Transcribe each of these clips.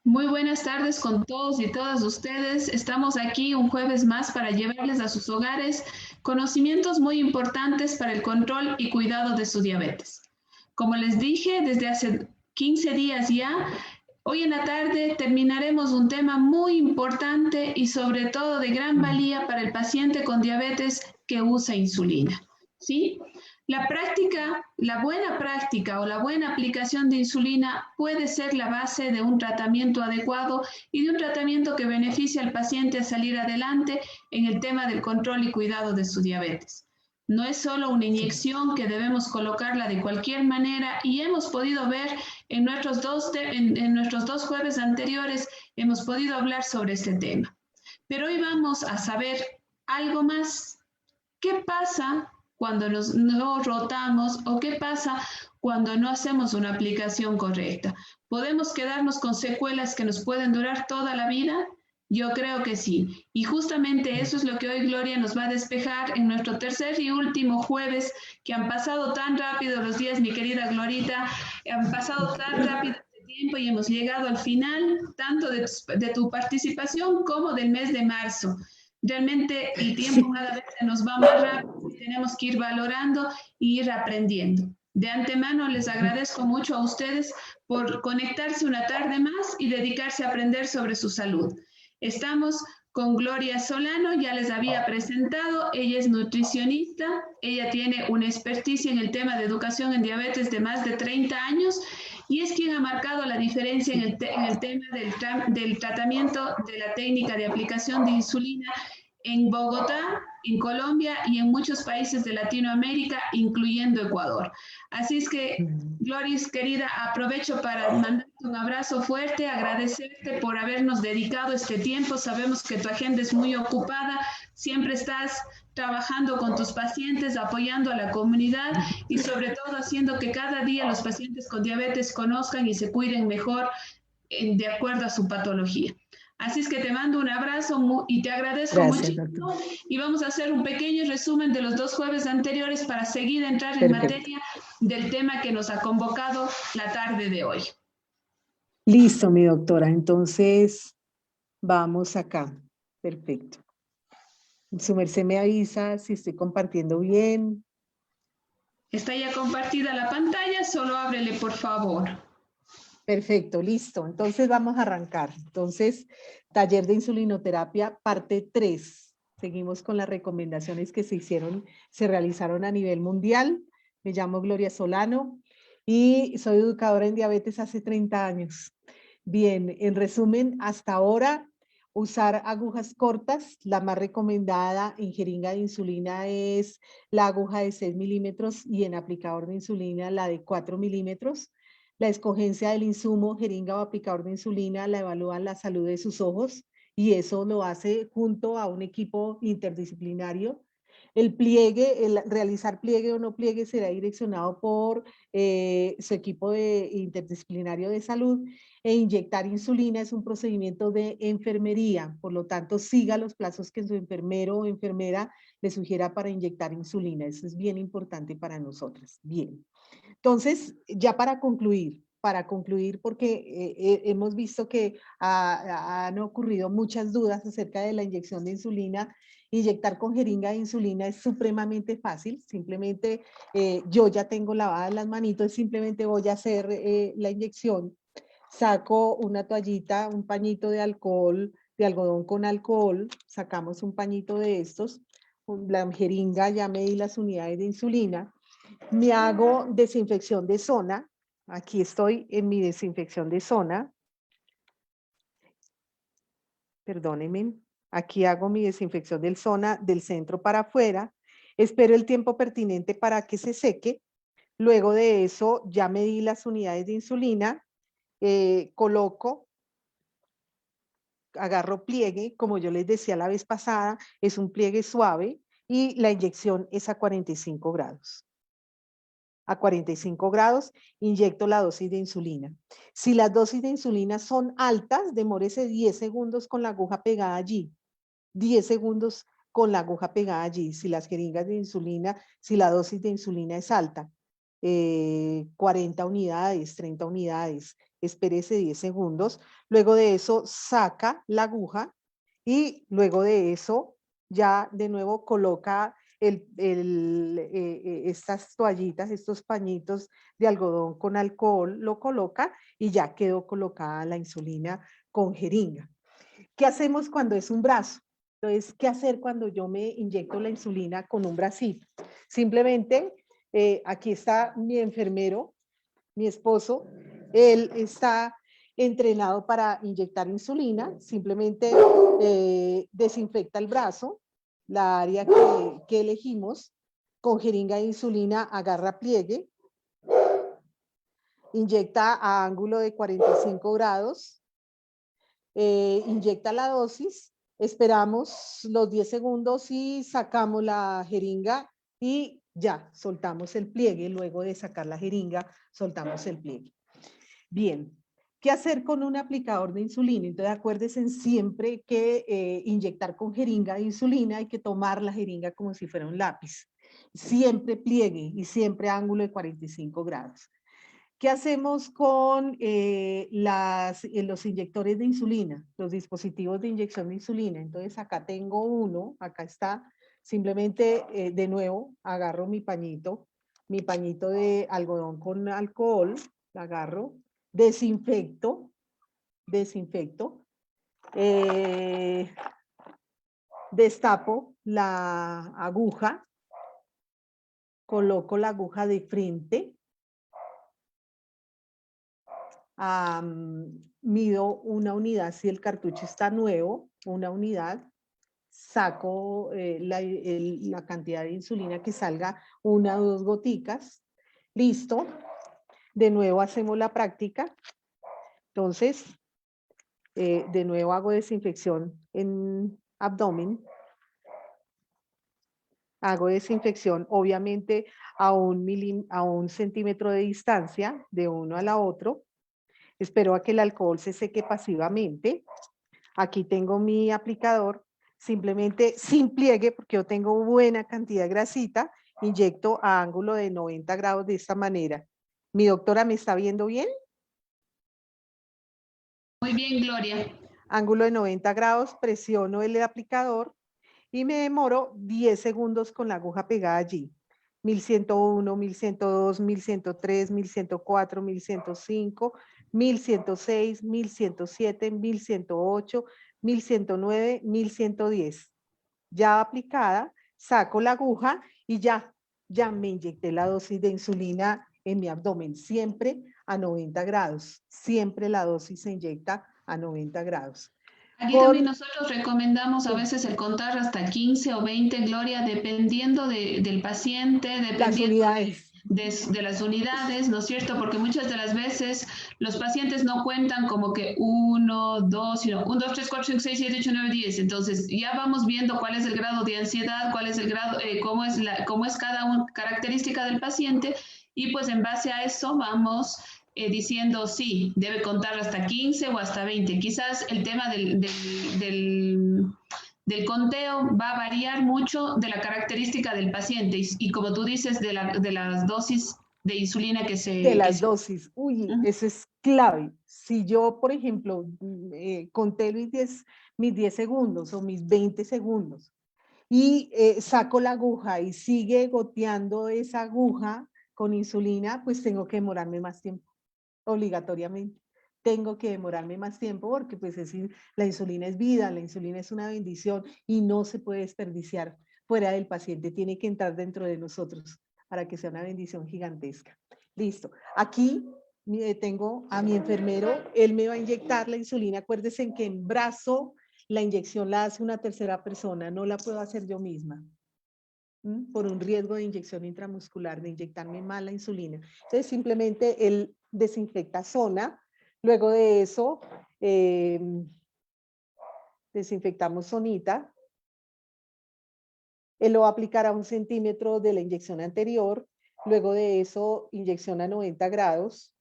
Muy buenas tardes con todos y todas ustedes. Estamos aquí un jueves más para llevarles a sus hogares conocimientos muy importantes para el control y cuidado de su diabetes. Como les dije, desde hace 15 días ya, hoy en la tarde terminaremos un tema muy importante y sobre todo de gran valía para el paciente con diabetes que usa insulina. ¿Sí? La buena práctica o la buena aplicación de insulina puede ser la base de un tratamiento adecuado y de un tratamiento que beneficie al paciente a salir adelante en el tema del control y cuidado de su diabetes. No es solo una Sí, inyección que debemos colocarla de cualquier manera y hemos podido ver en nuestros dos jueves anteriores, hemos podido hablar sobre este tema. Pero hoy vamos a saber algo más. ¿Qué pasa cuando no rotamos o qué pasa cuando no hacemos una aplicación correcta? ¿Podemos quedarnos con secuelas que nos pueden durar toda la vida? Yo creo que sí. Y justamente eso es lo que hoy Gloria nos va a despejar en nuestro tercer y último jueves, que han pasado tan rápido los días, mi querida Glorita, han pasado tan rápido este tiempo y hemos llegado al final, tanto de tu participación como del mes de marzo. Realmente el tiempo sí, cada vez se nos va más rápido y tenemos que ir valorando e ir aprendiendo. De antemano les agradezco mucho a ustedes por conectarse una tarde más y dedicarse a aprender sobre su salud. Estamos con Gloria Solano, ya les había presentado, ella es nutricionista, ella tiene una experticia en el tema de educación en diabetes de más de 30 años y es quien ha marcado la diferencia en el tema del tratamiento de la técnica de aplicación de insulina en Bogotá, en Colombia y en muchos países de Latinoamérica, incluyendo Ecuador. Así es que, Gloris, querida, aprovecho para mandarte un abrazo fuerte, agradecerte por habernos dedicado este tiempo. Sabemos que tu agenda es muy ocupada, siempre estás trabajando con tus pacientes, apoyando a la comunidad y sobre todo haciendo que cada día los pacientes con diabetes conozcan y se cuiden mejor de acuerdo a su patología. Así es que te mando un abrazo y te agradezco gracias, doctor. muchísimo y vamos a hacer un pequeño resumen de los dos jueves anteriores para seguir entrar en Perfecto. materia del tema que nos ha convocado la tarde de hoy. Listo, mi doctora. Entonces, vamos acá. Perfecto. Su merced me avisa si estoy compartiendo bien. Está ya compartida la pantalla, solo ábrele por favor. Perfecto, listo. Entonces, vamos a arrancar. Entonces, taller de insulinoterapia, parte 3. Seguimos con las recomendaciones que se realizaron a nivel mundial. Me llamo Gloria Solano y soy educadora en diabetes hace 30 años. Bien, en resumen, hasta ahora usar agujas cortas. La más recomendada en jeringa de insulina es la aguja de 6 milímetros y en aplicador de insulina la de 4 milímetros. La escogencia del insumo, jeringa o aplicador de insulina, la evalúa la salud de sus ojos y eso lo hace junto a un equipo interdisciplinario. El pliegue, el realizar pliegue o no pliegue será direccionado por su equipo interdisciplinario de salud e inyectar insulina es un procedimiento de enfermería, por lo tanto siga los plazos que su enfermero o enfermera le sugiera para inyectar insulina. Eso es bien importante para nosotras. Bien. Entonces, ya para concluir, porque hemos visto que han ocurrido muchas dudas acerca de la inyección de insulina. Inyectar con jeringa de insulina es supremamente fácil, simplemente yo ya tengo lavadas las manitos, simplemente voy a hacer la inyección, saco una toallita, un pañito de alcohol, de algodón con alcohol, sacamos un pañito de estos, la jeringa, ya medí las unidades de insulina, me hago desinfección de zona. Aquí estoy en mi desinfección de zona. Perdónenme. Aquí hago mi desinfección del zona del centro para afuera. Espero el tiempo pertinente para que se seque. Luego de eso ya medí las unidades de insulina. Coloco, agarro pliegue, como yo les decía la vez pasada, es un pliegue suave y la inyección es a 45 grados. A 45 grados, inyecto la dosis de insulina. Si las dosis de insulina son altas, demórese 10 segundos con la aguja pegada allí. 10 segundos con la aguja pegada allí. Si las jeringas de insulina, si la dosis de insulina es alta, 40 unidades, 30 unidades, espérese 10 segundos, luego de eso saca la aguja y luego de eso ya de nuevo coloca estas toallitas, estos pañitos de algodón con alcohol, lo coloca y ya quedó colocada la insulina con jeringa. ¿Qué hacemos cuando es un brazo? Entonces, ¿qué hacer cuando yo me inyecto la insulina con un bracito? Simplemente, aquí está mi enfermero, mi esposo, él está entrenado para inyectar insulina, simplemente desinfecta el brazo, la área que elegimos, con jeringa de insulina agarra pliegue, inyecta a ángulo de 45 grados, inyecta la dosis, esperamos los 10 segundos y sacamos la jeringa y ya, soltamos el pliegue. Luego de sacar la jeringa, soltamos el pliegue. Bien, ¿qué hacer con un aplicador de insulina? Entonces acuérdense siempre que inyectar con jeringa de insulina hay que tomar la jeringa como si fuera un lápiz. Siempre pliegue y siempre ángulo de 45 grados. ¿Qué hacemos con los inyectores de insulina, los dispositivos de inyección de insulina? Entonces acá tengo uno, acá está, simplemente de nuevo agarro mi pañito de algodón con alcohol, agarro, desinfecto, destapo la aguja, coloco la aguja de frente, mido una unidad si el cartucho está nuevo, una unidad, saco la cantidad de insulina que salga, 1 o 2 goticas, listo, de nuevo hacemos la práctica, entonces, de nuevo hago desinfección en abdomen, hago desinfección obviamente a un centímetro de distancia de uno a la otro, espero a que el alcohol se seque pasivamente. Aquí tengo mi aplicador, simplemente sin pliegue, porque yo tengo buena cantidad de grasita, inyecto a ángulo de 90 grados de esta manera. ¿Mi doctora me está viendo bien? Muy bien, Gloria. Ángulo de 90 grados, presiono el aplicador y me demoro 10 segundos con la aguja pegada allí. 1101, 1102, 1103, 1104, 1105, 1106, 1107, 1108, 1109, 1110. Ya aplicada, saco la aguja y ya me inyecté la dosis de insulina en mi abdomen, siempre a 90 grados. Siempre la dosis se inyecta a 90 grados. Aquí también nosotros recomendamos a veces el contar hasta 15 o 20, Gloria, dependiendo del paciente, dependiendo de las unidades, ¿no es cierto? Porque muchas de las veces los pacientes no cuentan como que 1, 2, sino 1, 2, 3, 4, 5, 6, 7, 8, 9, 10. Entonces ya vamos viendo cuál es el grado de ansiedad, cuál es el grado, cómo es cada característica del paciente y pues en base a eso vamos diciendo sí, debe contar hasta 15 o hasta 20. Quizás el tema del conteo va a variar mucho de la característica del paciente y como tú dices, de las dosis de insulina que se... De las dosis, uy, eso es clave. Si yo, por ejemplo, conté mis 10 segundos o mis 20 segundos y saco la aguja y sigue goteando esa aguja con insulina, pues tengo que demorarme más tiempo, obligatoriamente. Tengo que demorarme más tiempo porque pues la insulina es vida, la insulina es una bendición y no se puede desperdiciar fuera del paciente, tiene que entrar dentro de nosotros para que sea una bendición gigantesca. Listo. Aquí tengo a mi enfermero, él me va a inyectar la insulina. Acuérdense en que en brazo la inyección la hace una tercera persona, no la puedo hacer yo misma por un riesgo de inyección intramuscular, de inyectarme mal la insulina. Entonces, simplemente él desinfecta zona. Luego de eso, desinfectamos zonita. Él lo va a aplicar a 1 centímetro de la inyección anterior. Luego de eso, inyección a 90 grados.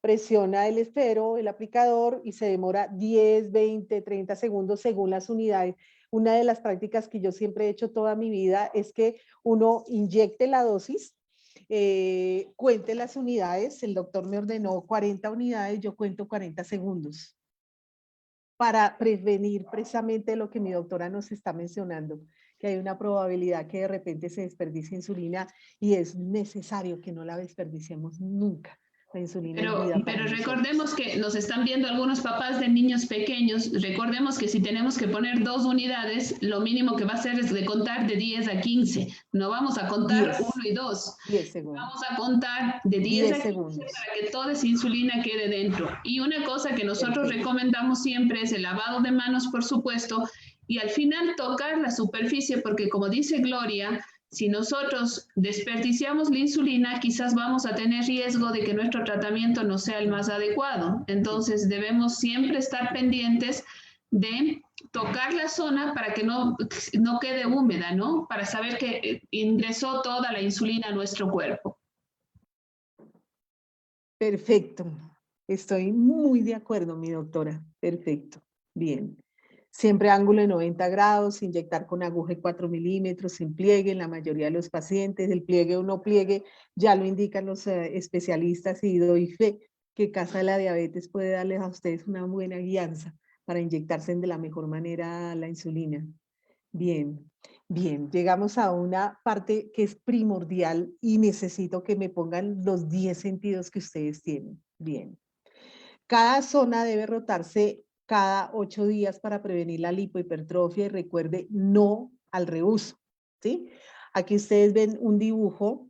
Presiona el esfero, el aplicador, y se demora 10, 20, 30 segundos según las unidades. Una de las prácticas que yo siempre he hecho toda mi vida es que uno inyecte la dosis cuente las unidades. El doctor me ordenó 40 unidades, yo cuento 40 segundos para prevenir precisamente lo que mi doctora nos está mencionando, que hay una probabilidad que de repente se desperdicie insulina y es necesario que no la desperdiciemos nunca. La insulina es vida para Pero nosotros. recordemos que nos están viendo algunos papás de niños pequeños. Recordemos que si tenemos que poner 2 unidades, lo mínimo que va a hacer es de contar de 10 a 15. No vamos a contar 10, 1 y 2. 10 segundos. Vamos a contar de 10 a 15 segundos. para que toda esa insulina quede dentro. Y una cosa que nosotros recomendamos siempre es el lavado de manos, por supuesto, y al final tocar la superficie, porque como dice Gloria, si nosotros desperdiciamos la insulina, quizás vamos a tener riesgo de que nuestro tratamiento no sea el más adecuado. Entonces debemos siempre estar pendientes de tocar la zona para que no quede húmeda, ¿no? Para saber que ingresó toda la insulina a nuestro cuerpo. Perfecto. Estoy muy de acuerdo, mi doctora. Perfecto. Bien. Siempre ángulo de 90 grados, inyectar con aguja de 4 milímetros, sin pliegue en la mayoría de los pacientes. El pliegue o no pliegue ya lo indican los especialistas y doy fe que Casa de la Diabetes puede darles a ustedes una buena guianza para inyectarse de la mejor manera la insulina. Bien, bien. Llegamos a una parte que es primordial y necesito que me pongan los 10 sentidos que ustedes tienen. Bien. Cada zona debe rotarse cada 8 días para prevenir la lipohipertrofia y recuerde, no al reuso, ¿sí? Aquí ustedes ven un dibujo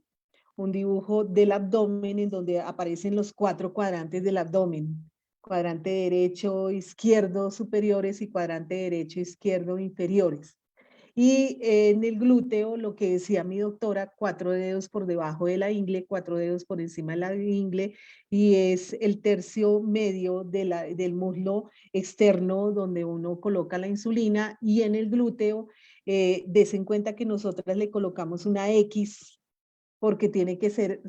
del abdomen en donde aparecen los 4 cuadrantes del abdomen. Cuadrante derecho, izquierdo superiores y cuadrante derecho, izquierdo inferiores. Y en el glúteo, lo que decía mi doctora, 4 dedos por debajo de la ingle, 4 dedos por encima de la ingle, y es el tercio medio del muslo externo donde uno coloca la insulina, y en el glúteo, desen cuenta que nosotras le colocamos una X porque tiene que ser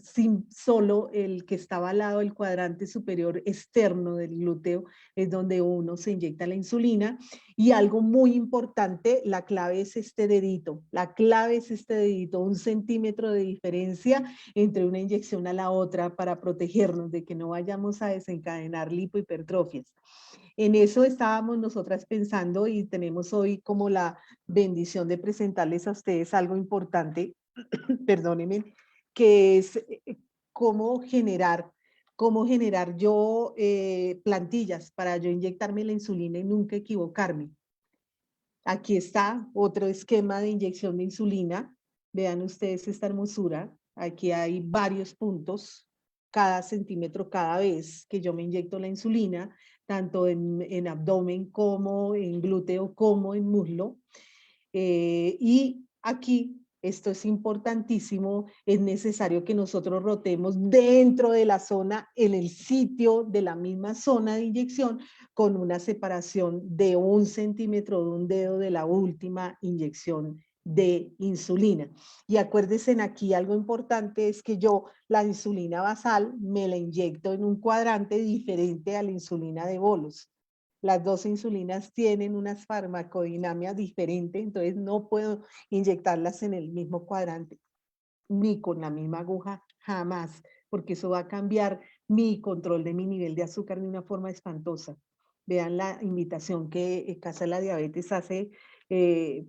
solo el que estaba al lado del cuadrante superior externo del glúteo, es donde uno se inyecta la insulina. Y algo muy importante, la clave es este dedito, la clave es este dedito, 1 centímetro de diferencia entre una inyección a la otra para protegernos de que no vayamos a desencadenar lipohipertrofias. En eso estábamos nosotras pensando y tenemos hoy como la bendición de presentarles a ustedes algo importante, perdónenme, que es cómo generar yo plantillas para yo inyectarme la insulina y nunca equivocarme. Aquí está otro esquema de inyección de insulina. Vean ustedes esta hermosura. Aquí hay varios puntos, cada centímetro cada vez que yo me inyecto la insulina, tanto en abdomen como en glúteo como en muslo. Y aquí, esto es importantísimo, es necesario que nosotros rotemos dentro de la zona, en el sitio de la misma zona de inyección, con una separación de 1 centímetro de un dedo de la última inyección de insulina. Y acuérdense aquí algo importante es que yo la insulina basal me la inyecto en un cuadrante diferente a la insulina de bolos. Las 2 insulinas tienen unas farmacodinamias diferentes, entonces no puedo inyectarlas en el mismo cuadrante, ni con la misma aguja, jamás, porque eso va a cambiar mi control de mi nivel de azúcar de una forma espantosa. Vean la invitación que Casa de la Diabetes hace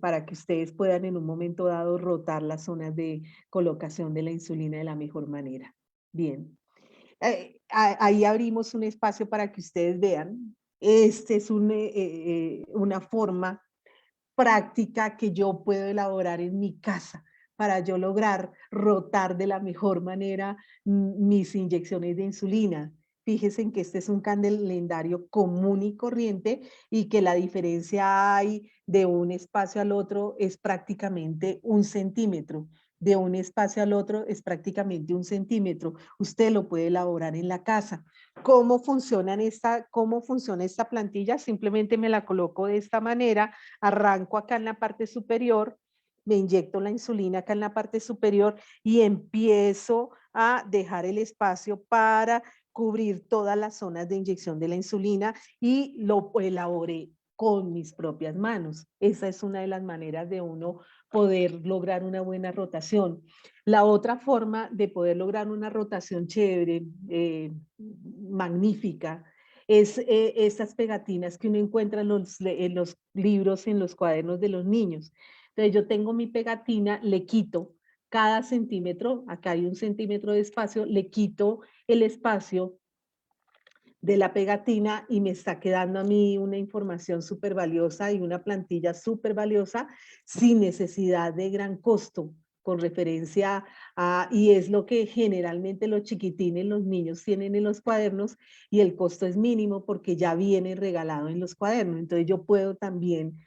para que ustedes puedan en un momento dado rotar las zonas de colocación de la insulina de la mejor manera. Bien. Ahí abrimos un espacio para que ustedes vean. Este es una forma práctica que yo puedo elaborar en mi casa para yo lograr rotar de la mejor manera mis inyecciones de insulina. Fíjense en que este es un calendario común y corriente y que la diferencia hay de un espacio al otro es prácticamente 1 centímetro. De un espacio al otro es prácticamente 1 centímetro. Usted lo puede elaborar en la casa. ¿Cómo funciona esta plantilla? Simplemente me la coloco de esta manera, arranco acá en la parte superior, me inyecto la insulina acá en la parte superior y empiezo a dejar el espacio para cubrir todas las zonas de inyección de la insulina y lo elaboré con mis propias manos. Esa es una de las maneras de uno poder lograr una buena rotación. La otra forma de poder lograr una rotación chévere, magnífica, es estas pegatinas que uno encuentra en los libros, en los cuadernos de los niños. Entonces yo tengo mi pegatina, le quito cada centímetro, acá hay 1 centímetro de espacio, le quito el espacio de la pegatina y me está quedando a mí una información súper valiosa y una plantilla súper valiosa sin necesidad de gran costo con referencia a, y es lo que generalmente los chiquitines, los niños tienen en los cuadernos y el costo es mínimo porque ya viene regalado en los cuadernos. Entonces yo puedo también,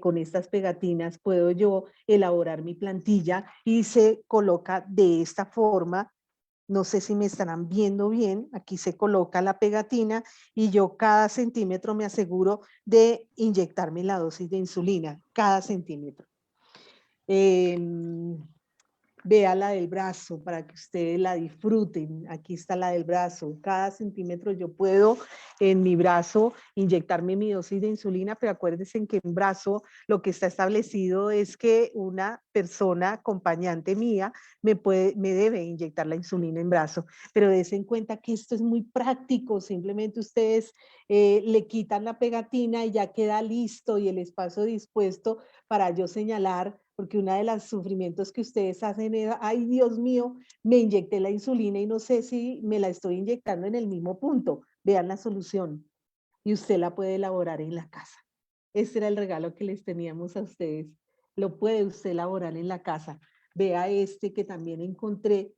con estas pegatinas, puedo yo elaborar mi plantilla y se coloca de esta forma. No sé si me estarán viendo bien, aquí se coloca la pegatina y yo cada centímetro me aseguro de inyectarme la dosis de insulina, cada centímetro. Vea la del brazo para que ustedes la disfruten. Aquí está la del brazo. Cada centímetro yo puedo en mi brazo inyectarme mi dosis de insulina, pero acuérdense que en brazo lo que está establecido es que una persona acompañante mía me debe inyectar la insulina en brazo. Pero des en cuenta que esto es muy práctico. Simplemente ustedes le quitan la pegatina y ya queda listo y el espacio dispuesto para yo señalar, porque uno de los sufrimientos que ustedes hacen es, ay Dios mío, me inyecté la insulina y no sé si me la estoy inyectando en el mismo punto. Vean la solución y usted la puede elaborar en la casa. Este era el regalo que les teníamos a ustedes. Lo puede usted elaborar en la casa. Vea este que también encontré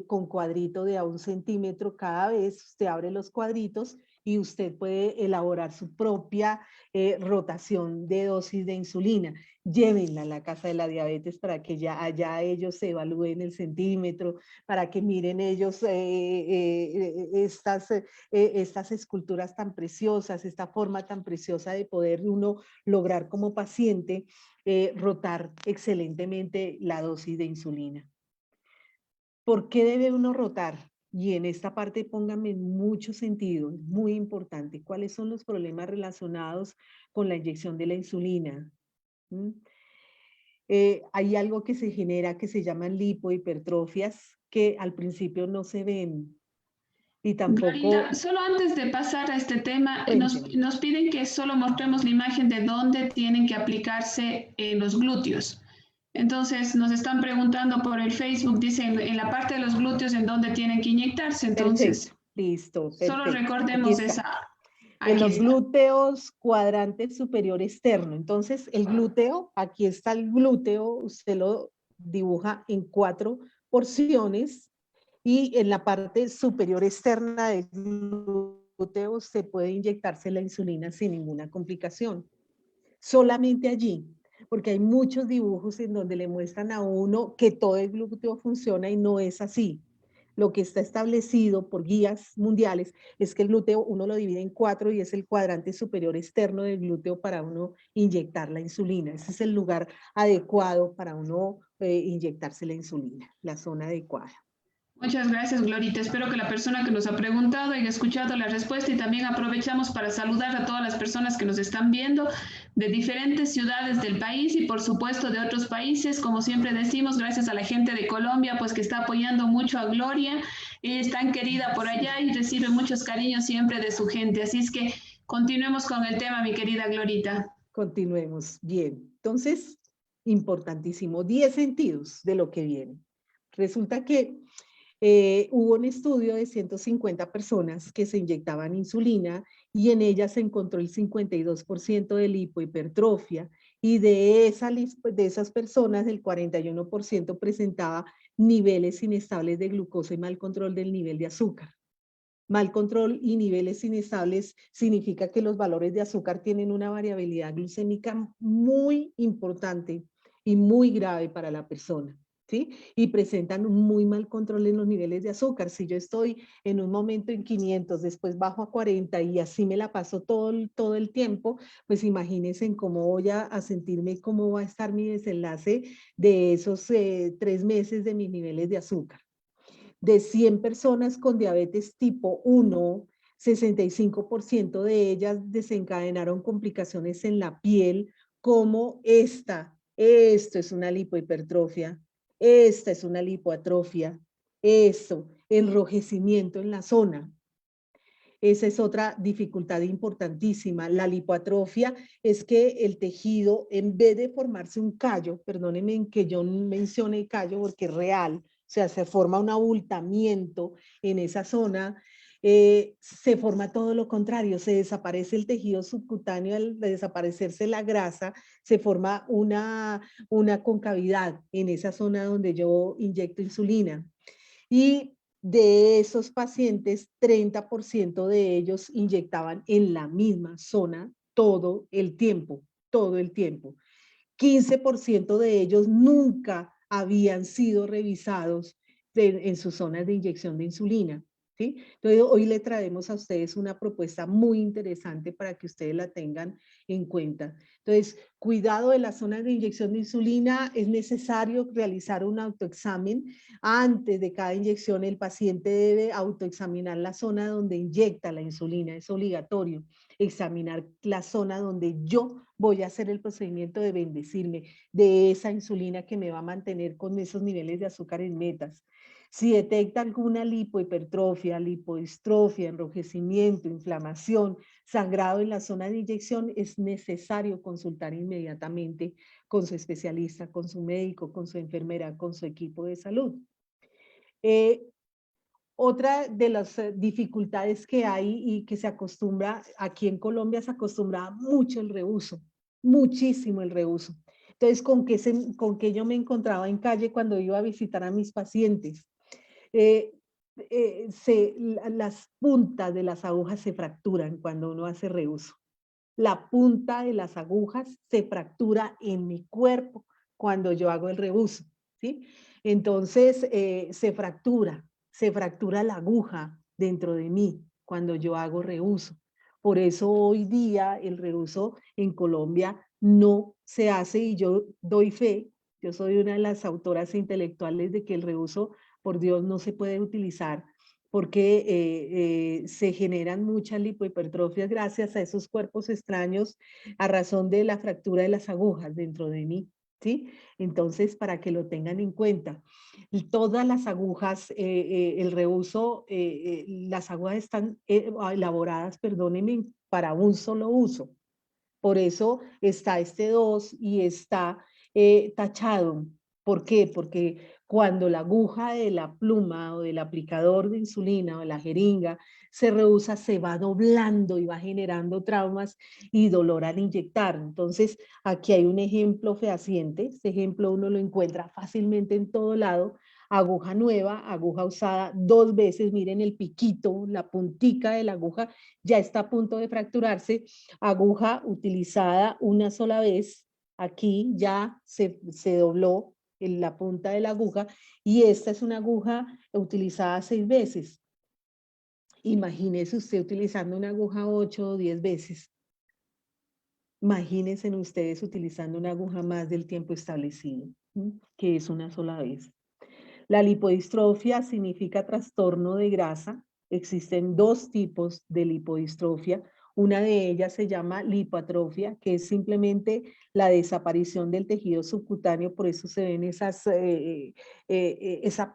con cuadrito de a 1 centímetro cada vez. Usted abre los cuadritos y usted puede elaborar su propia rotación de dosis de insulina. Llévenla a la casa de la diabetes para que ya allá ellos se evalúen el centímetro, para que miren ellos estas esculturas tan preciosas, esta forma tan preciosa de poder uno lograr como paciente rotar excelentemente la dosis de insulina. ¿Por qué debe uno rotar? Y en esta parte pónganme mucho sentido, es muy importante. ¿Cuáles son los problemas relacionados con la inyección de la insulina? ¿Mm? Hay algo que se genera que se llaman lipohipertrofias que al principio no se ven y tampoco... Glorita, solo antes de pasar a este tema, Cuénteme. nos piden que solo mostremos la imagen de dónde tienen que aplicarse los glúteos. Entonces nos están preguntando por el Facebook, dicen en la parte de los glúteos en dónde tienen que inyectarse. Perfecto, Entonces, listo, solo perfecto. Aquí recordemos está. esa. En Aquí los está. glúteos, cuadrante superior externo. Entonces, el glúteo, aquí está el glúteo, usted lo dibuja en 4 porciones y en la parte superior externa del glúteo usted puede inyectarse la insulina sin ninguna complicación. Solamente allí, porque hay muchos dibujos en donde le muestran a uno que todo el glúteo funciona y no es así. Lo que está establecido por guías mundiales es que el glúteo uno lo divide en 4 y es el cuadrante superior externo del glúteo para uno inyectar la insulina. Ese es el lugar adecuado para uno inyectarse la insulina, la zona adecuada. Muchas gracias, Glorita. Espero que la persona que nos ha preguntado haya escuchado la respuesta y también aprovechamos para saludar a todas las personas que nos están viendo de diferentes ciudades del país y por supuesto de otros países. Como siempre decimos, gracias a la gente de Colombia, pues que está apoyando mucho a Gloria. Ella es tan querida por allá y recibe muchos cariños siempre de su gente. Así es que continuemos con el tema, mi querida Glorita. Continuemos. Bien. Entonces, importantísimo, 10 sentidos de lo que viene. Resulta que hubo un estudio de 150 personas que se inyectaban insulina y en ellas se encontró el 52% de lipohipertrofia y de esas personas el 41% presentaba niveles inestables de glucosa y mal control del nivel de azúcar. Mal control y niveles inestables significa que los valores de azúcar tienen una variabilidad glucémica muy importante y muy grave para la persona, ¿sí? Y presentan un muy mal control en los niveles de azúcar. Si yo estoy en un momento en 500, después bajo a 40 y así me la paso todo el tiempo, pues imagínense en cómo voy a sentirme, cómo va a estar mi desenlace de esos 3 meses de mis niveles de azúcar. De 100 personas con diabetes tipo 1, 65% de ellas desencadenaron complicaciones en la piel como esta esto es una lipohipertrofia, esta es una lipoatrofia, esto, enrojecimiento en la zona. Esa es otra dificultad importantísima. La lipoatrofia es que el tejido, en vez de formarse un callo, perdónenme en que yo mencione callo porque es real, o sea, se forma un abultamiento en esa zona, se forma todo lo contrario, se desaparece el tejido subcutáneo, al desaparecerse la grasa, se forma una concavidad en esa zona donde yo inyecto insulina. Y de esos pacientes, 30% de ellos inyectaban en la misma zona todo el tiempo, todo el tiempo. 15% de ellos nunca habían sido revisados en sus zonas de inyección de insulina. ¿Sí? Entonces, hoy le traemos a ustedes una propuesta muy interesante para que ustedes la tengan en cuenta. Entonces, cuidado de las zonas de inyección de insulina, es necesario realizar un autoexamen. Antes de cada inyección, el paciente debe autoexaminar la zona donde inyecta la insulina, es obligatorio examinar la zona donde yo voy a hacer el procedimiento de bendecirme de esa insulina que me va a mantener con esos niveles de azúcar en metas. Si detecta alguna lipohipertrofia, lipodistrofia, enrojecimiento, inflamación, sangrado en la zona de inyección, es necesario consultar inmediatamente con su especialista, con su médico, con su enfermera, con su equipo de salud. Otra de las dificultades que hay y que se acostumbra, aquí en Colombia se acostumbra mucho el reuso, muchísimo el reuso. Entonces, ¿con qué yo me encontraba en calle cuando iba a visitar a mis pacientes? Eh, las puntas de las agujas se fracturan cuando uno hace reuso. La punta de las agujas se fractura en mi cuerpo cuando yo hago el reuso, ¿sí? Entonces, se fractura la aguja dentro de mí cuando yo hago reuso. Por eso hoy día el reuso en Colombia no se hace y yo doy fe, yo soy una de las autoras intelectuales de que el reuso, por Dios, no se puede utilizar porque se generan muchas lipohipertrofias gracias a esos cuerpos extraños a razón de la fractura de las agujas dentro de mí, ¿sí? Entonces, para que lo tengan en cuenta. Todas las agujas, el reuso, las agujas están elaboradas, perdónenme, para un solo uso. Por eso está este 2 y está tachado. ¿Por qué? Porque cuando la aguja de la pluma o del aplicador de insulina o la jeringa se rehúsa, se va doblando y va generando traumas y dolor al inyectar. Entonces, aquí hay un ejemplo fehaciente. Este ejemplo uno lo encuentra fácilmente en todo lado. Aguja nueva, aguja usada 2 veces. Miren el piquito, la puntica de la aguja ya está a punto de fracturarse. Aguja utilizada una sola vez. Aquí ya se dobló en la punta de la aguja y esta es una aguja utilizada 6 veces. Imagínese usted utilizando una aguja 8 o 10 veces. Imagínense ustedes utilizando una aguja más del tiempo establecido, que es una sola vez. La lipodistrofia significa trastorno de grasa. Existen 2 tipos de lipodistrofia. Una de ellas se llama lipoatrofia, que es simplemente la desaparición del tejido subcutáneo, por eso se ven esa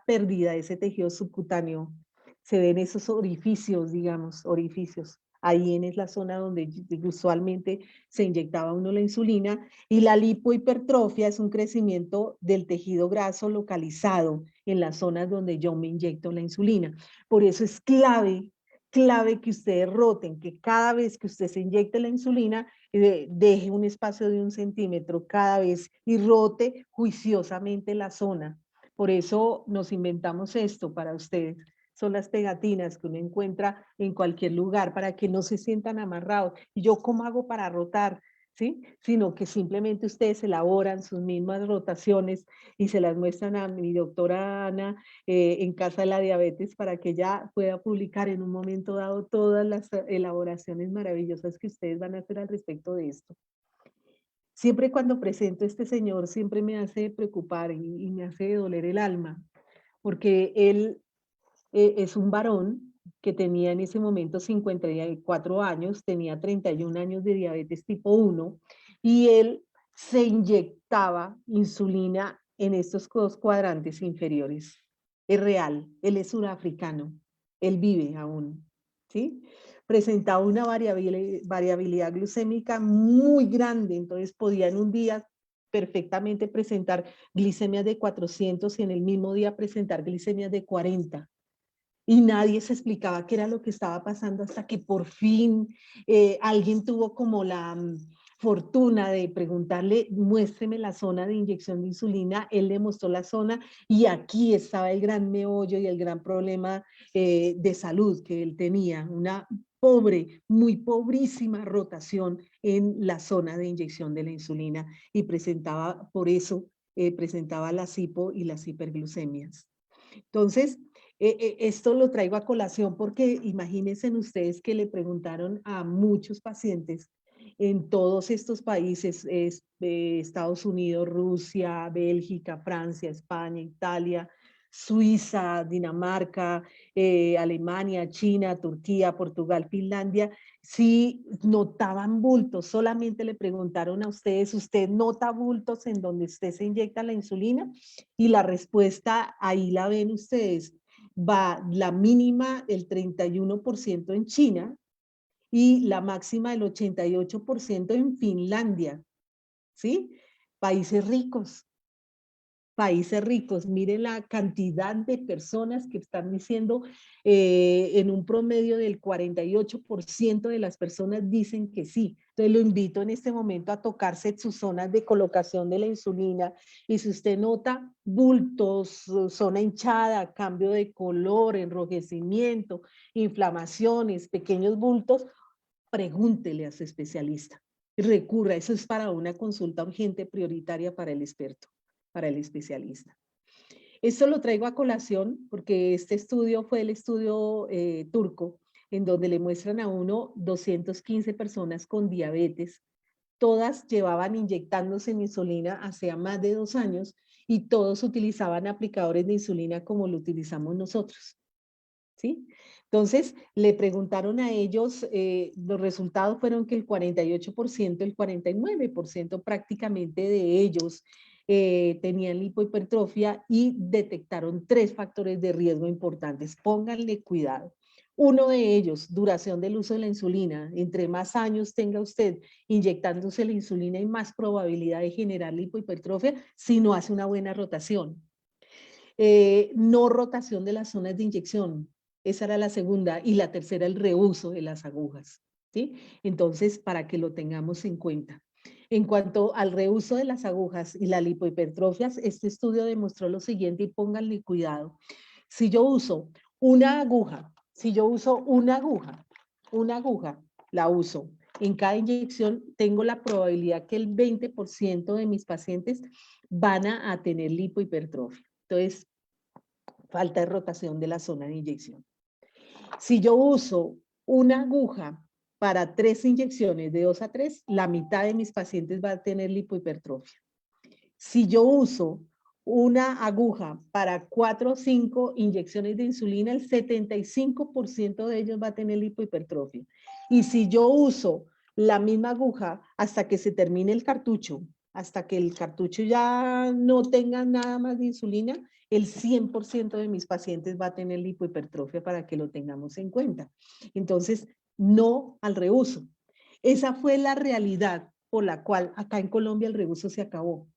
pérdida de ese tejido subcutáneo. Se ven esos orificios, digamos, orificios. Ahí es la zona donde usualmente se inyectaba uno la insulina. Y la lipohipertrofia es un crecimiento del tejido graso localizado en las zonas donde yo me inyecto la insulina. Por eso es clave que ustedes roten, que cada vez que usted se inyecte la insulina, deje un espacio de 1 centímetro cada vez y rote juiciosamente la zona. Por eso nos inventamos esto para ustedes. Son las pegatinas que uno encuentra en cualquier lugar para que no se sientan amarrados. ¿Y yo cómo hago para rotar? ¿Sí? Sino que simplemente ustedes elaboran sus mismas rotaciones y se las muestran a mi doctora Ana en Casa de la Diabetes para que ella pueda publicar en un momento dado todas las elaboraciones maravillosas que ustedes van a hacer al respecto de esto. Siempre cuando presento a este señor, siempre me hace preocupar y me hace doler el alma, porque él es un varón que tenía en ese momento 54 años, tenía 31 años de diabetes tipo 1 y él se inyectaba insulina en estos dos cuadrantes inferiores. Es real, él es surafricano, él vive aún, ¿sí? Presentaba una variabilidad glucémica muy grande, entonces podía en un día perfectamente presentar glicemias de 400 y en el mismo día presentar glicemias de 40. Y nadie se explicaba qué era lo que estaba pasando hasta que por fin alguien tuvo como la fortuna de preguntarle, muéstreme la zona de inyección de insulina. Él le mostró la zona y aquí estaba el gran meollo y el gran problema de salud que él tenía, una pobre, muy pobrísima rotación en la zona de inyección de la insulina y presentaba, por eso, presentaba las hipo y las hiperglucemias. Entonces, esto lo traigo a colación porque imagínense ustedes que le preguntaron a muchos pacientes en todos estos países, Estados Unidos, Rusia, Bélgica, Francia, España, Italia, Suiza, Dinamarca, Alemania, China, Turquía, Portugal, Finlandia, si notaban bultos. Solamente le preguntaron a ustedes, ¿usted nota bultos en donde usted se inyecta la insulina? Y la respuesta, ahí la ven ustedes, va la mínima el 31% en China y la máxima el 88% en Finlandia, ¿sí? Países ricos. Países ricos, miren la cantidad de personas que están diciendo, en un promedio del 48% de las personas dicen que sí. Entonces lo invito en este momento a tocarse sus zonas de colocación de la insulina y si usted nota bultos, zona hinchada, cambio de color, enrojecimiento, inflamaciones, pequeños bultos, pregúntele a su especialista. Recurra, eso es para una consulta urgente prioritaria para el experto, para el especialista. Esto lo traigo a colación porque este estudio fue el estudio turco, en donde le muestran a uno 215 personas con diabetes. Todas llevaban inyectándose en insulina hacía más de 2 años y todos utilizaban aplicadores de insulina como lo utilizamos nosotros. ¿Sí? Entonces, le preguntaron a ellos, los resultados fueron que el 48%, el 49% prácticamente de ellos tenían lipohipertrofia y detectaron 3 factores de riesgo importantes. Pónganle cuidado. Uno de ellos, duración del uso de la insulina. Entre más años tenga usted inyectándose la insulina, hay más probabilidad de generar lipohipertrofia si no hace una buena rotación. No rotación de las zonas de inyección. Esa era la segunda. Y la tercera, el reuso de las agujas. ¿Sí? Entonces, para que lo tengamos en cuenta. En cuanto al reuso de las agujas y la lipohipertrofia, este estudio demostró lo siguiente y pónganle cuidado. Si yo uso una aguja, una aguja, la uso en cada inyección, tengo la probabilidad que el 20% de mis pacientes van a tener lipohipertrofia. Entonces, falta de rotación de la zona de inyección. Si yo uso una aguja para 3 inyecciones de 2 a 3, la mitad de mis pacientes va a tener lipohipertrofia. Si yo uso una aguja para 4 o 5 inyecciones de insulina, el 75% de ellos va a tener lipohipertrofia. Y si yo uso la misma aguja hasta que se termine el cartucho, hasta que el cartucho ya no tenga nada más de insulina, el 100% de mis pacientes va a tener lipohipertrofia para que lo tengamos en cuenta. Entonces, no al reuso. Esa fue la realidad por la cual acá en Colombia el reuso se acabó.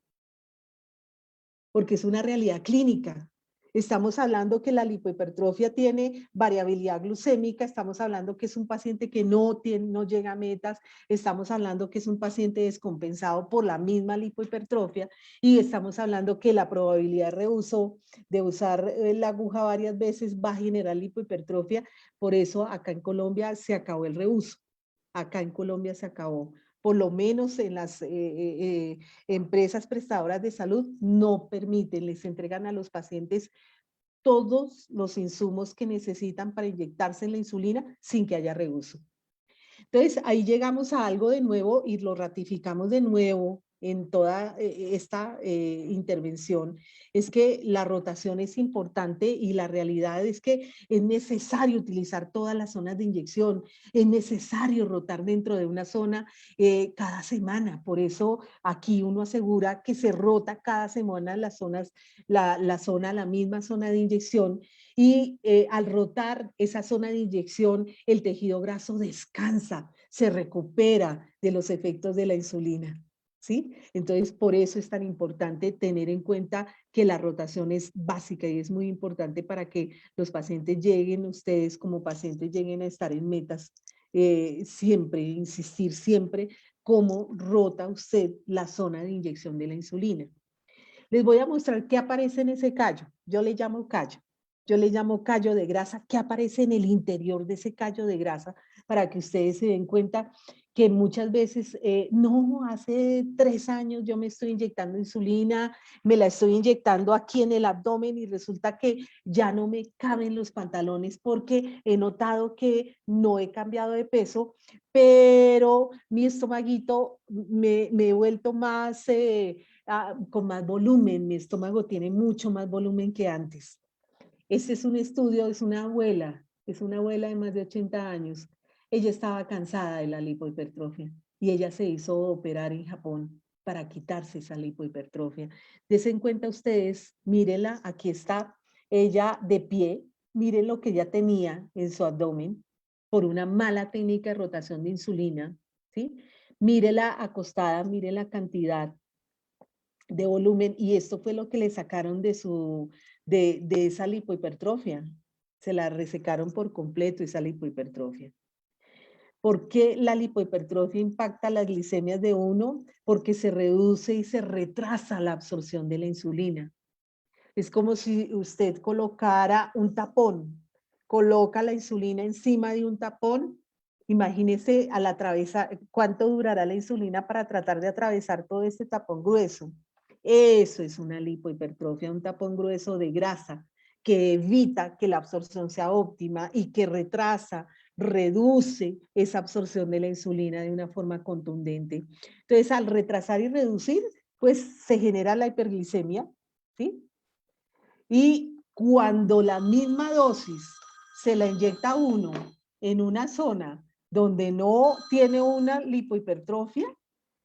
Porque es una realidad clínica. Estamos hablando que la lipohipertrofia tiene variabilidad glucémica, estamos hablando que es un paciente que no llega a metas, estamos hablando que es un paciente descompensado por la misma lipohipertrofia y estamos hablando que la probabilidad de reuso de usar la aguja varias veces va a generar lipohipertrofia. Por eso acá en Colombia se acabó el reuso. Acá en Colombia se acabó. Por lo menos en las empresas prestadoras de salud no permiten, les entregan a los pacientes todos los insumos que necesitan para inyectarse en la insulina sin que haya reuso. Entonces, ahí llegamos a algo de nuevo y lo ratificamos de nuevo en toda esta intervención es que la rotación es importante y la realidad es que es necesario utilizar todas las zonas de inyección, es necesario rotar dentro de una zona cada semana. Por eso aquí uno asegura que se rota cada semana las zonas, la misma zona de inyección y al rotar esa zona de inyección, el tejido graso descansa, se recupera de los efectos de la insulina. ¿Sí? Entonces, por eso es tan importante tener en cuenta que la rotación es básica y es muy importante para que los pacientes lleguen, ustedes como pacientes lleguen a estar en metas. Siempre, insistir siempre cómo rota usted la zona de inyección de la insulina. Les voy a mostrar qué aparece en ese callo. Yo le llamo callo. Yo le llamo callo de grasa. ¿Qué aparece en el interior de ese callo de grasa? Para que ustedes se den cuenta que muchas veces, no, hace 3 años yo me estoy inyectando insulina, me la estoy inyectando aquí en el abdomen y resulta que ya no me caben los pantalones porque he notado que no he cambiado de peso, pero mi estomaguito me he vuelto más... con más volumen, mi estómago tiene mucho más volumen que antes. Este es un estudio, es una abuela de más de 80 años. Ella estaba cansada de la lipohipertrofia y ella se hizo operar en Japón para quitarse esa lipohipertrofia. Desen cuenta ustedes, mírenla, aquí está ella de pie, miren lo que ella tenía en su abdomen por una mala técnica de rotación de insulina, ¿sí? Mírela acostada, mire la cantidad de volumen y esto fue lo que le sacaron de esa lipohipertrofia. Se la resecaron por completo esa lipohipertrofia. ¿Por qué la lipohipertrofia impacta las glicemias de uno? Porque se reduce y se retrasa la absorción de la insulina. Es como si usted colocara un tapón, coloca la insulina encima de un tapón. Imagínese al atravesar, ¿cuánto durará la insulina para tratar de atravesar todo este tapón grueso? Eso es una lipohipertrofia, un tapón grueso de grasa que evita que la absorción sea óptima y que retrasa, reduce esa absorción de la insulina de una forma contundente. Entonces, al retrasar y reducir, pues se genera la hiperglicemia, ¿sí? Y cuando la misma dosis se la inyecta a uno en una zona donde no tiene una lipohipertrofia,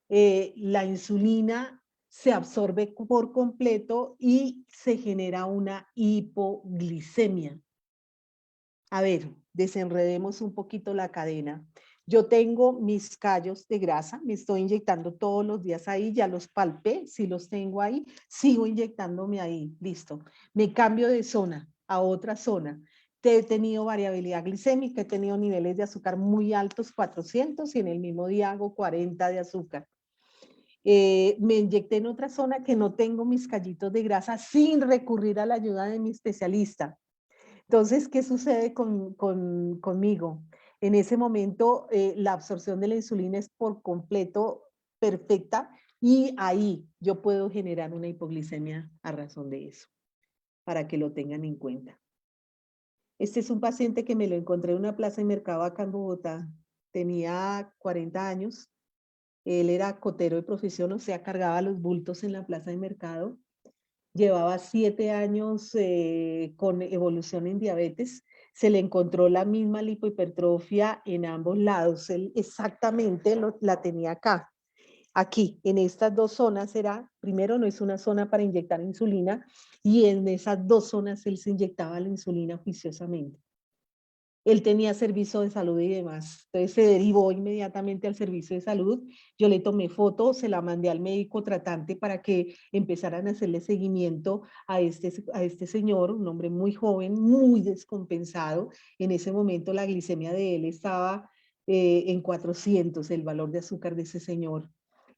la insulina se absorbe por completo y se genera una hipoglicemia. A ver, desenredemos un poquito la cadena. Yo tengo mis callos de grasa, me estoy inyectando todos los días ahí, ya los palpé, si los tengo ahí, sigo inyectándome ahí, listo. Me cambio de zona a otra zona. He tenido variabilidad glicémica, he tenido niveles de azúcar muy altos, 400, y en el mismo día hago 40 de azúcar. Me inyecté en otra zona que no tengo mis callitos de grasa sin recurrir a la ayuda de mi especialista. Entonces, ¿qué sucede conmigo? En ese momento, la absorción de la insulina es por completo perfecta y ahí yo puedo generar una hipoglicemia a razón de eso, para que lo tengan en cuenta. Este es un paciente que me lo encontré en una plaza de mercado acá en Bogotá. Tenía 40 años. Él era cotero de profesión, o sea, cargaba los bultos en la plaza de mercado. Llevaba 7 años con evolución en diabetes. Se le encontró la misma lipohipertrofia en ambos lados. Él exactamente la tenía acá. Aquí, en estas dos zonas era, primero no es una zona para inyectar insulina y en esas dos zonas él se inyectaba la insulina juiciosamente. Él tenía servicio de salud y demás. Entonces se derivó inmediatamente al servicio de salud. Yo le tomé fotos, se la mandé al médico tratante para que empezaran a hacerle seguimiento a este señor, un hombre muy joven, muy descompensado. En ese momento la glicemia de él estaba en 400, el valor de azúcar de ese señor.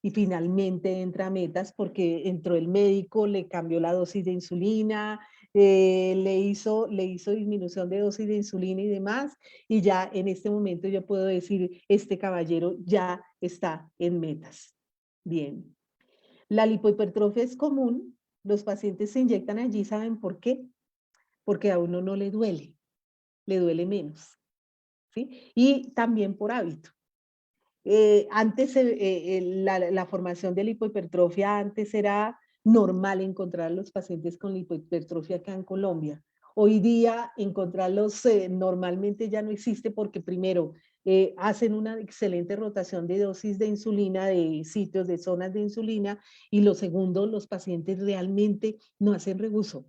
Y finalmente entra a metas porque entró el médico, le cambió la dosis de insulina, le hizo disminución de dosis de insulina y demás, y ya en este momento yo puedo decir, este caballero ya está en metas. Bien. La lipohipertrofia es común, los pacientes se inyectan allí, ¿saben por qué? Porque a uno no le duele menos, ¿sí? Y también por hábito. Antes la formación de lipohipertrofia antes era normal encontrar los pacientes con lipohipertrofia acá en Colombia. Hoy día encontrarlos normalmente ya no existe porque primero hacen una excelente rotación de dosis de insulina, de sitios, de zonas de insulina, y lo segundo, los pacientes realmente no hacen reuso.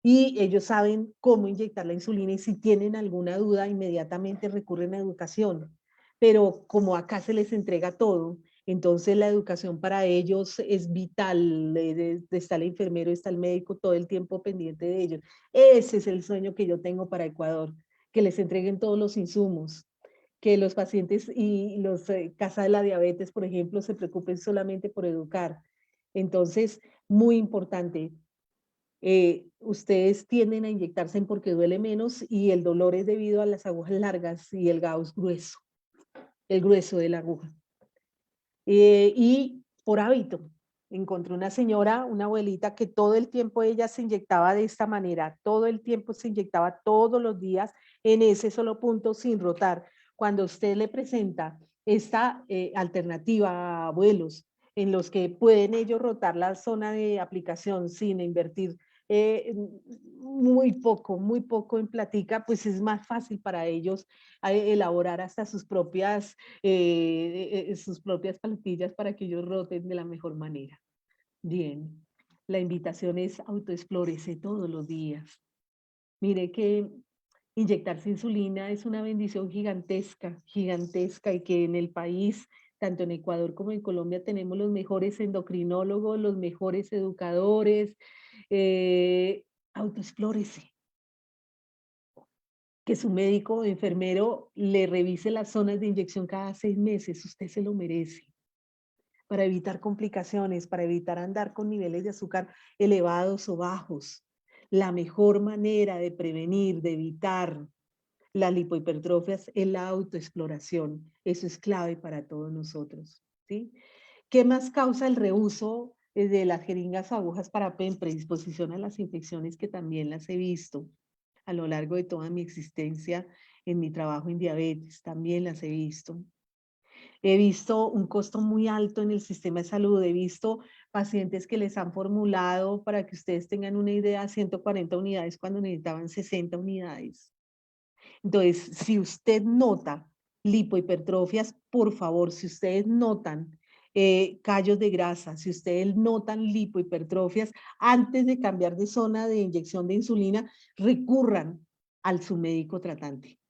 Y ellos saben cómo inyectar la insulina y si tienen alguna duda, inmediatamente recurren a educación. Pero como acá se les entrega todo, entonces la educación para ellos es vital. Está el enfermero, está el médico todo el tiempo pendiente de ellos. Ese es el sueño que yo tengo para Ecuador, que les entreguen todos los insumos, que los pacientes y los Casa de la Diabetes, por ejemplo, se preocupen solamente por educar. Entonces, muy importante. Ustedes tienden a inyectarse porque duele menos y el dolor es debido a las agujas largas y el gauss grueso, el grueso de la aguja. Y por hábito, encontré una señora, una abuelita, que todo el tiempo ella se inyectaba de esta manera, todo el tiempo se inyectaba todos los días en ese solo punto sin rotar. Cuando usted le presenta esta alternativa a abuelos, en los que pueden ellos rotar la zona de aplicación sin invertir muy poco en platica, pues es más fácil para ellos elaborar hasta sus propias plantillas para que ellos roten de la mejor manera. Bien, la invitación es autoexplórese todos los días. Mire que inyectarse insulina es una bendición gigantesca, gigantesca, y que en el país, tanto en Ecuador como en Colombia, tenemos los mejores endocrinólogos, los mejores educadores. Autoexplórese. Que su médico o enfermero le revise las zonas de inyección cada 6 meses, usted se lo merece, para evitar complicaciones, para evitar andar con niveles de azúcar elevados o bajos. La mejor manera de prevenir, de evitar las lipohipertrofias es la autoexploración. Eso es clave para todos nosotros, ¿sí? ¿Qué más causa el reuso de las jeringas o agujas para PEN? Predisposición a las infecciones, que también las he visto a lo largo de toda mi existencia en mi trabajo en diabetes, también las he visto. He visto un costo muy alto en el sistema de salud, he visto pacientes que les han formulado, para que ustedes tengan una idea, 140 unidades cuando necesitaban 60 unidades. Entonces, si usted nota lipohipertrofias, por favor, si ustedes notan callos de grasa, si ustedes notan lipohipertrofias, antes de cambiar de zona de inyección de insulina, recurran al su médico tratante.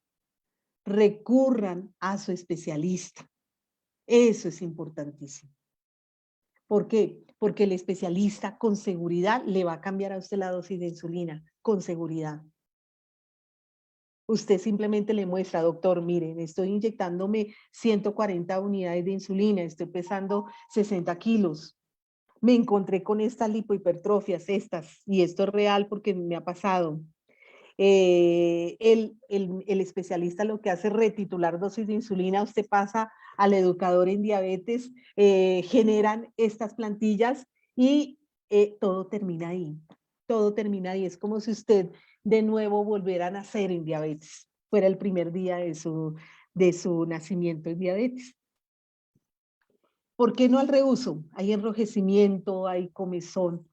Recurran a su especialista. Eso es importantísimo. ¿Por qué? Porque el especialista con seguridad le va a cambiar a usted la dosis de insulina, con seguridad. Usted simplemente le muestra, doctor, miren, estoy inyectándome 140 unidades de insulina, estoy pesando 60 kilos. Me encontré con estas lipohipertrofias, y esto es real porque me ha pasado. El especialista lo que hace es retitular dosis de insulina, usted pasa al educador en diabetes, generan estas plantillas y todo termina ahí. Todo termina ahí. Es como si usted de nuevo volviera a nacer en diabetes. Fuera el primer día de su nacimiento en diabetes. ¿Por qué no al reuso? Hay enrojecimiento, hay comezón.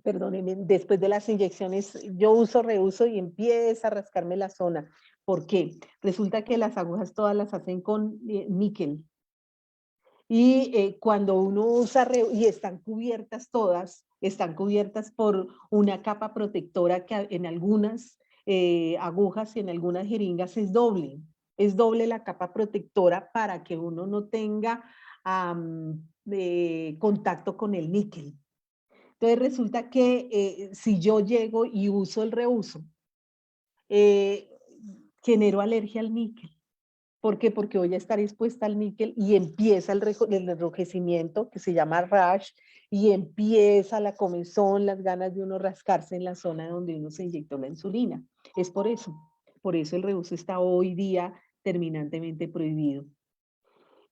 Perdónenme, después de las inyecciones, yo reuso y empieza a rascarme la zona. ¿Por qué? Resulta que las agujas todas las hacen con níquel. Y cuando uno usa, y están cubiertas todas, están cubiertas por una capa protectora que en algunas agujas y en algunas jeringas es doble. Es doble la capa protectora para que uno no tenga contacto con el níquel. Entonces resulta que si yo llego y uso el reuso, genero alergia al níquel. ¿Por qué? Porque voy a estar expuesta al níquel y empieza el enrojecimiento, que se llama rash, y empieza la comezón, las ganas de uno rascarse en la zona donde uno se inyectó la insulina. Es por eso el reuso está hoy día terminantemente prohibido.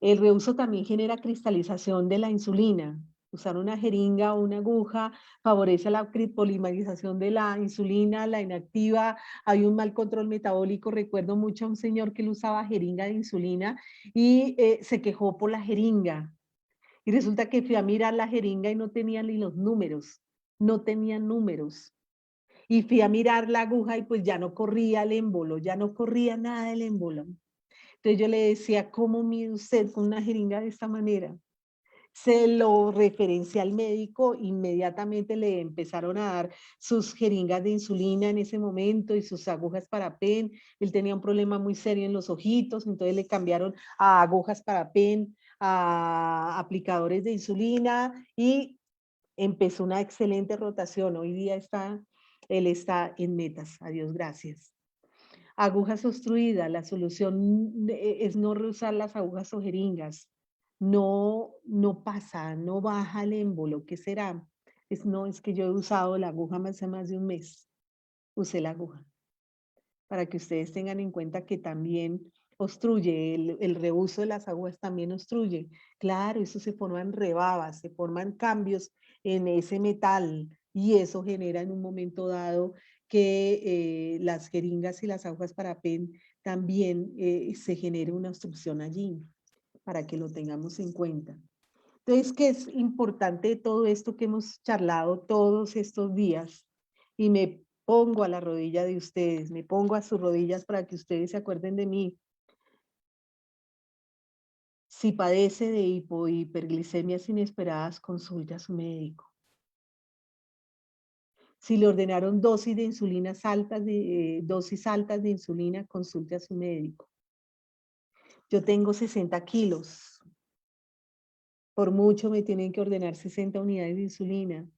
El reuso también genera cristalización de la insulina. Usar una jeringa o una aguja favorece la polimerización de la insulina, la inactiva, hay un mal control metabólico. Recuerdo mucho a un señor que él usaba jeringa de insulina y se quejó por la jeringa. Y resulta que fui a mirar la jeringa y no tenía ni los números, no tenía números. Y fui a mirar la aguja y pues ya no corría el émbolo, ya no corría nada el émbolo. Entonces yo le decía, ¿cómo mide usted con una jeringa de esta manera? Se lo referencié al médico, inmediatamente le empezaron a dar sus jeringas de insulina en ese momento y sus agujas para pen. Él tenía un problema muy serio en los ojitos, entonces le cambiaron a agujas para pen, a aplicadores de insulina y empezó una excelente rotación. Hoy día él está en metas, a Dios gracias. Agujas obstruidas, la solución es no reusar las agujas o jeringas. No pasa, no baja el émbolo. ¿Qué será? No, es que yo he usado la aguja hace más de un mes. Usé la aguja. Para que ustedes tengan en cuenta que también obstruye, el reuso de las agujas también obstruye. Claro, eso se forman rebabas, se forman cambios en ese metal y eso genera en un momento dado que las jeringas y las agujas para pen también se genere una obstrucción allí, para que lo tengamos en cuenta. Entonces, ¿qué es importante de todo esto que hemos charlado todos estos días? Y me pongo a la rodilla de ustedes, me pongo a sus rodillas para que ustedes se acuerden de mí. Si padece de hiperglicemias inesperadas, consulte a su médico. Si le ordenaron dosis de insulina dosis altas de insulina, consulte a su médico. Yo tengo 60 kilos. Por mucho me tienen que ordenar 60 unidades de insulina.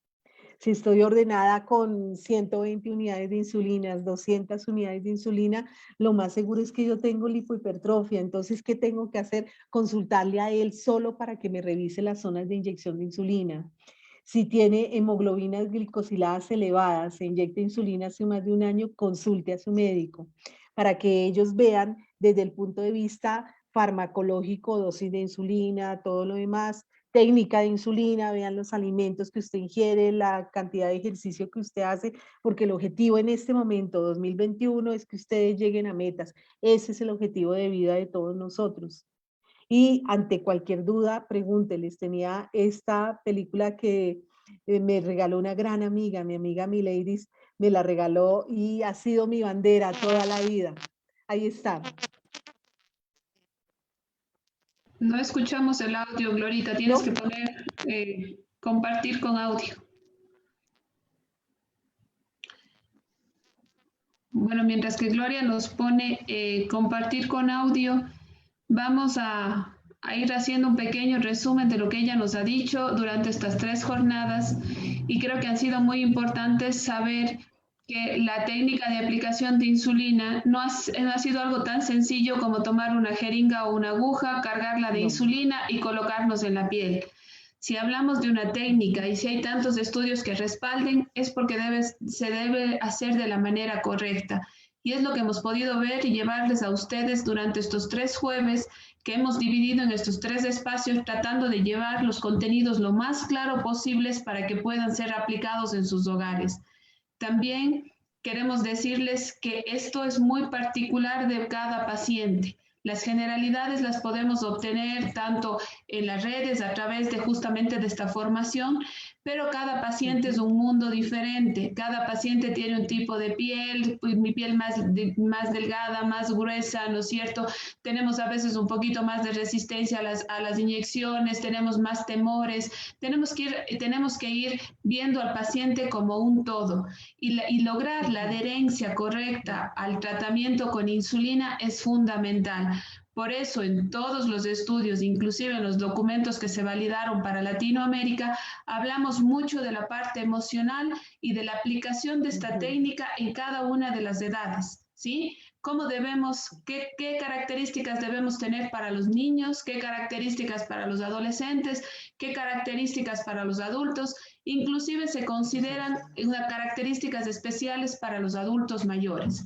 Si estoy ordenada con 120 unidades de insulina, 200 unidades de insulina, lo más seguro es que yo tengo lipohipertrofia. Entonces, ¿qué tengo que hacer? Consultarle a él solo para que me revise las zonas de inyección de insulina. Si tiene hemoglobinas glicosiladas elevadas, se inyecta insulina hace más de un año, consulte a su médico para que ellos vean desde el punto de vista farmacológico, dosis de insulina, todo lo demás, técnica de insulina, vean los alimentos que usted ingiere, la cantidad de ejercicio que usted hace, porque el objetivo en este momento, 2021, es que ustedes lleguen a metas. Ese es el objetivo de vida de todos nosotros. Y ante cualquier duda, pregúnteles. Tenía esta película que me regaló una gran amiga, mi amiga Miladis, me la regaló y ha sido mi bandera toda la vida. Ahí está. No escuchamos el audio, Glorita. Tienes que poner, compartir con audio. Bueno, mientras que Gloria nos pone compartir con audio, vamos a ir haciendo un pequeño resumen de lo que ella nos ha dicho durante estas 3 jornadas y creo que han sido muy importantes saber que la técnica de aplicación de insulina no ha sido algo tan sencillo como tomar una jeringa o una aguja, cargarla de insulina y colocarnos en la piel. Si hablamos de una técnica y si hay tantos estudios que respalden, es porque se debe hacer de la manera correcta. Y es lo que hemos podido ver y llevarles a ustedes durante estos 3 jueves que hemos dividido en estos 3 espacios, tratando de llevar los contenidos lo más claro posibles para que puedan ser aplicados en sus hogares. También queremos decirles que esto es muy particular de cada paciente. Las generalidades las podemos obtener tanto en las redes a través de justamente de esta formación, pero cada paciente es un mundo diferente. Cada paciente tiene un tipo de piel, mi piel más delgada, más gruesa, ¿no es cierto? Tenemos a veces un poquito más de resistencia a las inyecciones, tenemos más temores. Tenemos que ir viendo al paciente como un todo y lograr la adherencia correcta al tratamiento con insulina es fundamental. Por eso en todos los estudios, inclusive en los documentos que se validaron para Latinoamérica, hablamos mucho de la parte emocional y de la aplicación de esta técnica en cada una de las edades, ¿sí? ¿Cómo debemos, qué características debemos tener para los niños, qué características para los adolescentes, qué características para los adultos? Inclusive se consideran características especiales para los adultos mayores.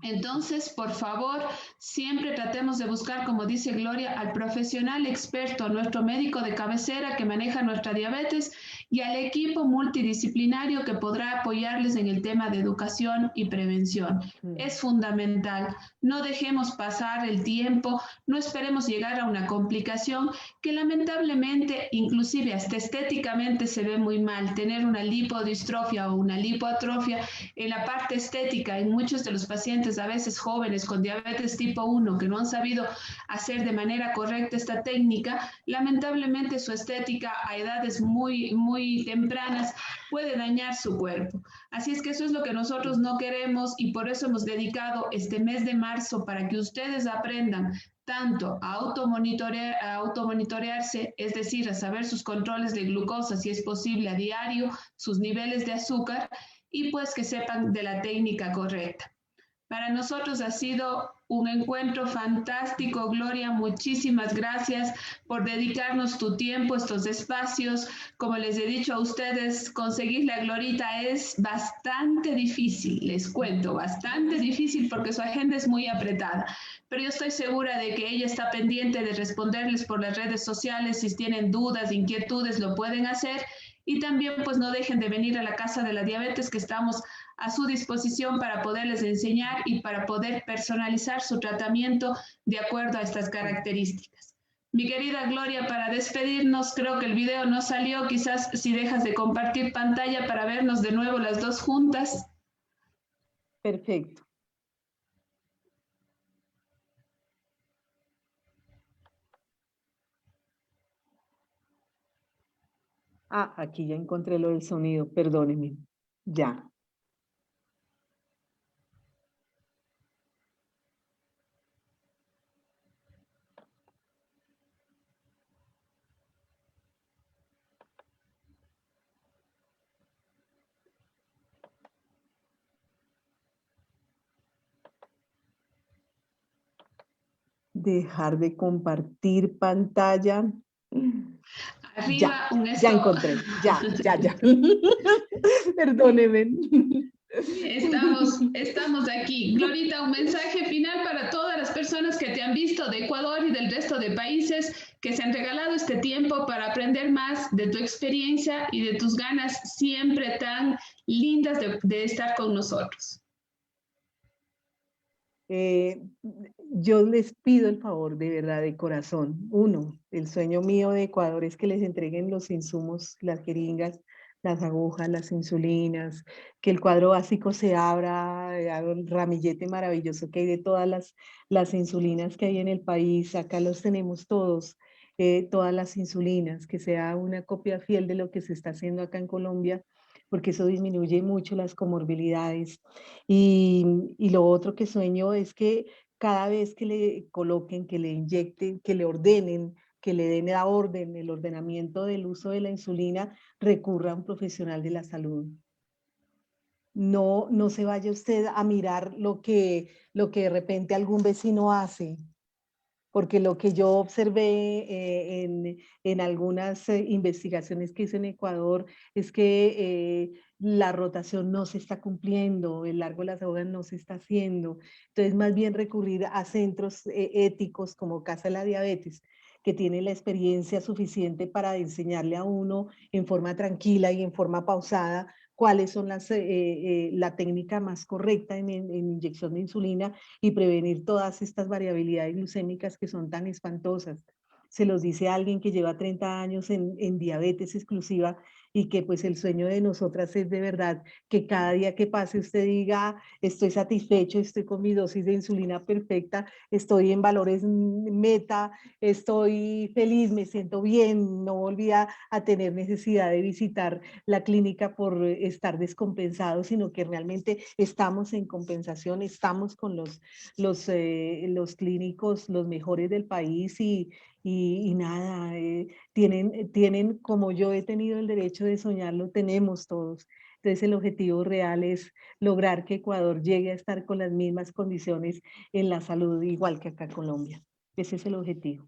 Entonces, por favor, siempre tratemos de buscar, como dice Gloria, al profesional experto, a nuestro médico de cabecera que maneja nuestra diabetes y al equipo multidisciplinario que podrá apoyarles en el tema de educación y prevención. Es fundamental. No dejemos pasar el tiempo, no esperemos llegar a una complicación que lamentablemente, inclusive hasta estéticamente se ve muy mal. Tener una lipodistrofia o una lipoatrofia en la parte estética en muchos de los pacientes, a veces jóvenes con diabetes tipo 1, que no han sabido hacer de manera correcta esta técnica, lamentablemente su estética a edades muy tempranas puede dañar su cuerpo. Así es que eso es lo que nosotros no queremos y por eso hemos dedicado este mes de marzo para que ustedes aprendan tanto a automonitorearse, es decir, a saber sus controles de glucosa, si es posible a diario, sus niveles de azúcar, y pues que sepan de la técnica correcta. Para nosotros ha sido un encuentro fantástico, Gloria. Muchísimas gracias por dedicarnos tu tiempo, estos espacios. Como les he dicho a ustedes, conseguir la Glorita es bastante difícil, les cuento, bastante difícil porque su agenda es muy apretada. Pero yo estoy segura de que ella está pendiente de responderles por las redes sociales. Si tienen dudas, inquietudes, lo pueden hacer. Y también pues no dejen de venir a la Casa de la Diabetes, que estamos a su disposición para poderles enseñar y para poder personalizar su tratamiento de acuerdo a estas características. Mi querida Gloria, para despedirnos, creo que el video no salió, quizás si dejas de compartir pantalla para vernos de nuevo las dos juntas. Perfecto. Ah, aquí ya encontré lo del sonido, perdónenme. Ya. Dejar de compartir pantalla. Arriba Ya, un ya stop. encontré, ya. Perdóneme. Estamos aquí. Glorita, un mensaje final para todas las personas que te han visto de Ecuador y del resto de países que se han regalado este tiempo para aprender más de tu experiencia y de tus ganas siempre tan lindas de estar con nosotros. Yo les pido el favor de verdad, de corazón. Uno, el sueño mío de Ecuador es que les entreguen los insumos, las jeringas, las agujas, las insulinas, que el cuadro básico se abra, el ramillete maravilloso que hay de todas las insulinas que hay en el país. Acá los tenemos todos, todas las insulinas, que sea una copia fiel de lo que se está haciendo acá en Colombia, porque eso disminuye mucho las comorbilidades. Y lo otro que sueño es que cada vez que le coloquen, que le inyecten, que le ordenen, que le den la orden, el ordenamiento del uso de la insulina, recurra a un profesional de la salud. No se vaya usted a mirar lo que de repente algún vecino hace, porque lo que yo observé en algunas investigaciones que hice en Ecuador es que la rotación no se está cumpliendo, el largo de las agujas no se está haciendo. Entonces, más bien recurrir a centros éticos como Casa de la Diabetes, que tiene la experiencia suficiente para enseñarle a uno en forma tranquila y en forma pausada cuáles son la técnica más correcta en inyección de insulina y prevenir todas estas variabilidades glucémicas que son tan espantosas. Se los dice alguien que lleva 30 años en diabetes exclusiva y que pues el sueño de nosotras es de verdad que cada día que pase usted diga, estoy satisfecho, estoy con mi dosis de insulina perfecta, estoy en valores meta, estoy feliz, me siento bien, no volví a tener necesidad de visitar la clínica por estar descompensado, sino que realmente estamos en compensación, estamos con los clínicos, los mejores del país y nada, tienen, como yo he tenido el derecho de soñarlo, tenemos todos. Entonces el objetivo real es lograr que Ecuador llegue a estar con las mismas condiciones en la salud, igual que acá en Colombia. Ese es el objetivo.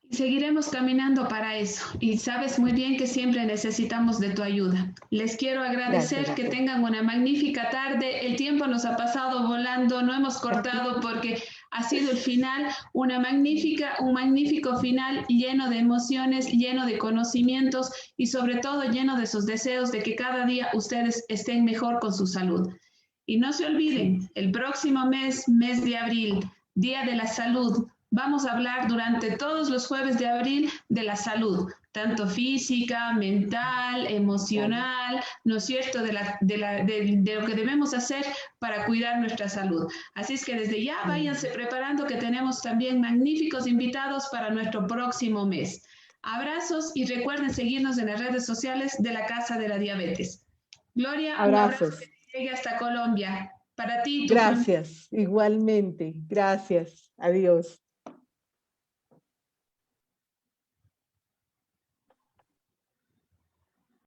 Y seguiremos caminando para eso. Y sabes muy bien que siempre necesitamos de tu ayuda. Les quiero agradecer Gracias, que doctora. tengan una magnífica tarde. El tiempo nos ha pasado volando, no hemos cortado porque ha sido el final, un magnífico final lleno de emociones, lleno de conocimientos y sobre todo lleno de esos deseos de que cada día ustedes estén mejor con su salud. Y no se olviden, el próximo mes, mes de abril, Día de la Salud, vamos a hablar durante todos los jueves de abril de la salud, tanto física, mental, emocional, ¿no es cierto?, de lo que debemos hacer para cuidar nuestra salud. Así es que desde ya váyanse preparando que tenemos también magníficos invitados para nuestro próximo mes. Abrazos y recuerden seguirnos en las redes sociales de la Casa de la Diabetes. Gloria, un abrazo Abrazos. que te llegue hasta Colombia. Para ti y tu familia. Gracias, igualmente. Gracias. Adiós.